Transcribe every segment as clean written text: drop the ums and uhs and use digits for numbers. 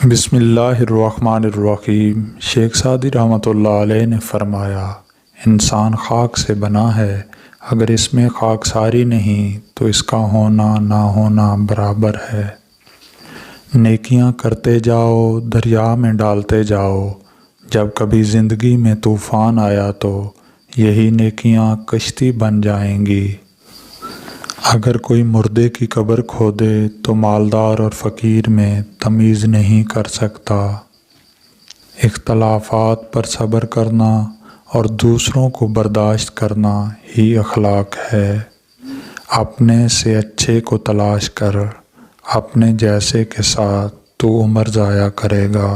بسم اللہ الرحمن الرحیم۔ شیخ سعدی رحمۃ اللہ علیہ نے فرمایا، انسان خاک سے بنا ہے، اگر اس میں خاک ساری نہیں تو اس کا ہونا نہ ہونا برابر ہے۔ نیکیاں کرتے جاؤ، دریا میں ڈالتے جاؤ، جب کبھی زندگی میں طوفان آیا تو یہی نیکیاں کشتی بن جائیں گی۔ اگر کوئی مردے کی قبر کھودے تو مالدار اور فقیر میں تمیز نہیں کر سکتا۔ اختلافات پر صبر کرنا اور دوسروں کو برداشت کرنا ہی اخلاق ہے۔ اپنے سے اچھے کو تلاش کر، اپنے جیسے کے ساتھ تو عمر ضائع کرے گا۔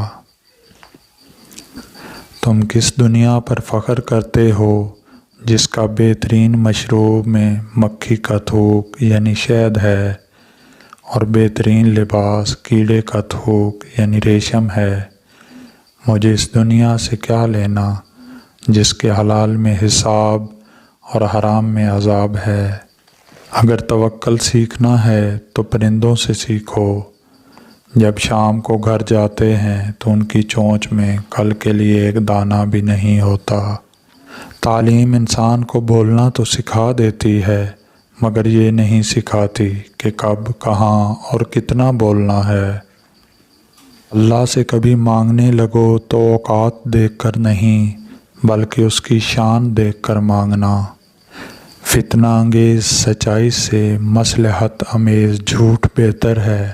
تم کس دنیا پر فخر کرتے ہو جس کا بہترین مشروب میں مکھی کا تھوک یعنی شہد ہے اور بہترین لباس کیڑے کا تھوک یعنی ریشم ہے؟ مجھے اس دنیا سے کیا لینا جس کے حلال میں حساب اور حرام میں عذاب ہے؟ اگر توکل سیکھنا ہے تو پرندوں سے سیکھو، جب شام کو گھر جاتے ہیں تو ان کی چونچ میں کل کے لیے ایک دانہ بھی نہیں ہوتا۔ تعلیم انسان کو بولنا تو سکھا دیتی ہے، مگر یہ نہیں سکھاتی کہ کب، کہاں اور کتنا بولنا ہے۔ اللہ سے کبھی مانگنے لگو تو اوقات دیکھ کر نہیں بلکہ اس کی شان دیکھ کر مانگنا۔ فتنہ انگیز سچائی سے مصلحت آمیز جھوٹ بہتر ہے۔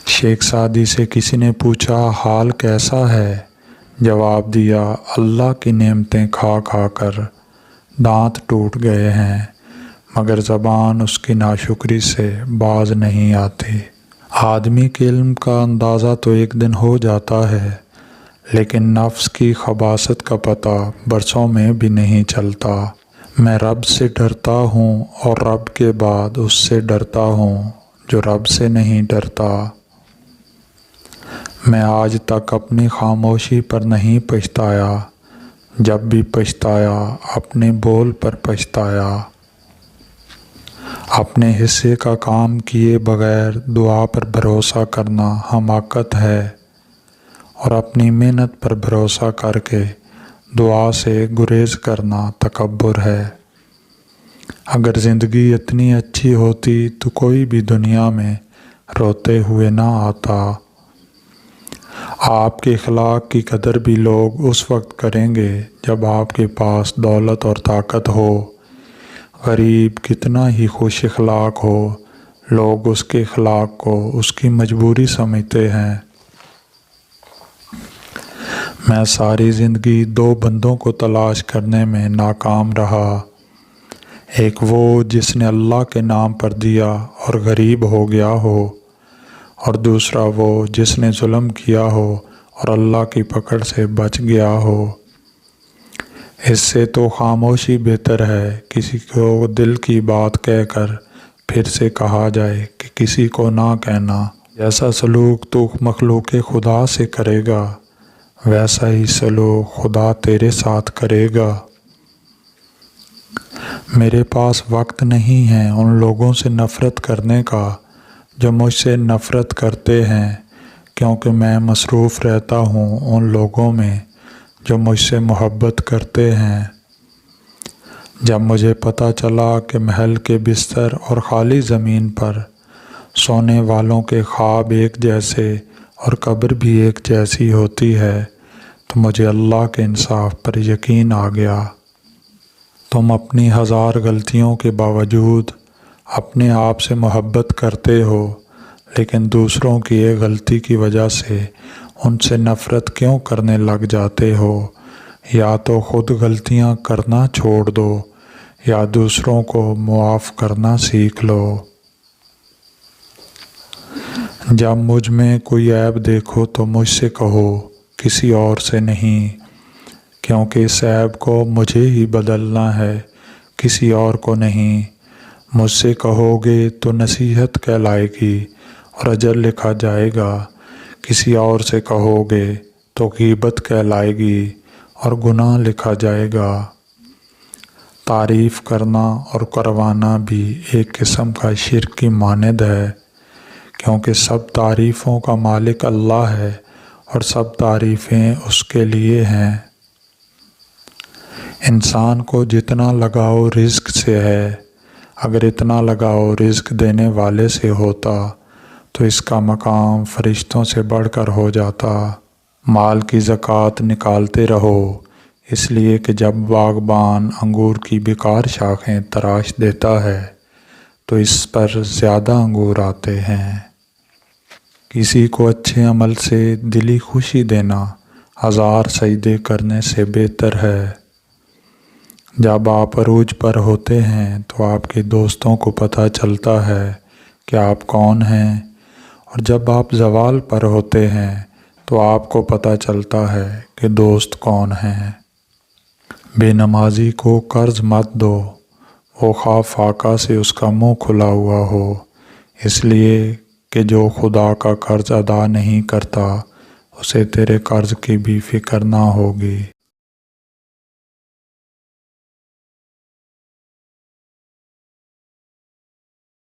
شیخ سعدی سے کسی نے پوچھا، حال کیسا ہے؟ جواب دیا، اللہ کی نعمتیں کھا کھا کر دانت ٹوٹ گئے ہیں، مگر زبان اس کی ناشکری سے باز نہیں آتی۔ آدمی کے علم کا اندازہ تو ایک دن ہو جاتا ہے، لیکن نفس کی خباثت کا پتہ برسوں میں بھی نہیں چلتا۔ میں رب سے ڈرتا ہوں اور رب کے بعد اس سے ڈرتا ہوں جو رب سے نہیں ڈرتا۔ میں آج تک اپنی خاموشی پر نہیں پچھتایا، جب بھی پچھتایا اپنے بول پر پچھتایا۔ اپنے حصے کا کام کیے بغیر دعا پر بھروسہ کرنا حماقت ہے، اور اپنی محنت پر بھروسہ کر کے دعا سے گریز کرنا تکبر ہے۔ اگر زندگی اتنی اچھی ہوتی تو کوئی بھی دنیا میں روتے ہوئے نہ آتا۔ آپ کے اخلاق کی قدر بھی لوگ اس وقت کریں گے جب آپ کے پاس دولت اور طاقت ہو۔ غریب کتنا ہی خوش اخلاق ہو، لوگ اس کے اخلاق کو اس کی مجبوری سمجھتے ہیں۔ میں ساری زندگی دو بندوں کو تلاش کرنے میں ناکام رہا، ایک وہ جس نے اللہ کے نام پر دیا اور غریب ہو گیا ہو، اور دوسرا وہ جس نے ظلم کیا ہو اور اللہ کی پکڑ سے بچ گیا ہو۔ اس سے تو خاموشی بہتر ہے، کسی کو دل کی بات کہہ کر پھر سے کہا جائے کہ کسی کو نہ کہنا۔ جیسا سلوک تو مخلوق خدا سے کرے گا، ویسا ہی سلوک خدا تیرے ساتھ کرے گا۔ میرے پاس وقت نہیں ہے ان لوگوں سے نفرت کرنے کا جو مجھ سے نفرت کرتے ہیں، کیونکہ میں مصروف رہتا ہوں ان لوگوں میں جو مجھ سے محبت کرتے ہیں۔ جب مجھے پتہ چلا کہ محل کے بستر اور خالی زمین پر سونے والوں کے خواب ایک جیسے اور قبر بھی ایک جیسی ہوتی ہے، تو مجھے اللہ کے انصاف پر یقین آ گیا۔ تم اپنی ہزار غلطیوں کے باوجود اپنے آپ سے محبت کرتے ہو، لیکن دوسروں کی ایک غلطی کی وجہ سے ان سے نفرت کیوں کرنے لگ جاتے ہو؟ یا تو خود غلطیاں کرنا چھوڑ دو یا دوسروں کو معاف کرنا سیکھ لو۔ جب مجھ میں کوئی عیب دیکھو تو مجھ سے کہو، کسی اور سے نہیں، کیونکہ اس عیب کو مجھے ہی بدلنا ہے، کسی اور کو نہیں۔ مجھ سے کہو گے تو نصیحت کہلائے گی اور اجر لکھا جائے گا، کسی اور سے کہو گے تو غیبت کہلائے گی اور گناہ لکھا جائے گا۔ تعریف کرنا اور کروانا بھی ایک قسم کا شرک کی مانند ہے، کیونکہ سب تعریفوں کا مالک اللہ ہے اور سب تعریفیں اس کے لیے ہیں۔ انسان کو جتنا لگاؤ رزق سے ہے، اگر اتنا لگاؤ رزق دینے والے سے ہوتا تو اس کا مقام فرشتوں سے بڑھ کر ہو جاتا۔ مال کی زکوٰۃ نکالتے رہو، اس لیے کہ جب باغبان انگور کی بیکار شاخیں تراش دیتا ہے تو اس پر زیادہ انگور آتے ہیں۔ کسی کو اچھے عمل سے دلی خوشی دینا 1000 سجدے کرنے سے بہتر ہے۔ جب آپ عروج پر ہوتے ہیں تو آپ کے دوستوں کو پتہ چلتا ہے کہ آپ کون ہیں، اور جب آپ زوال پر ہوتے ہیں تو آپ کو پتہ چلتا ہے کہ دوست کون ہیں۔ بے نمازی کو قرض مت دو، وہ خواہ فاقہ سے اس کا منہ کھلا ہوا ہو، اس لیے کہ جو خدا کا قرض ادا نہیں کرتا اسے تیرے قرض کی بھی فکر نہ ہوگی۔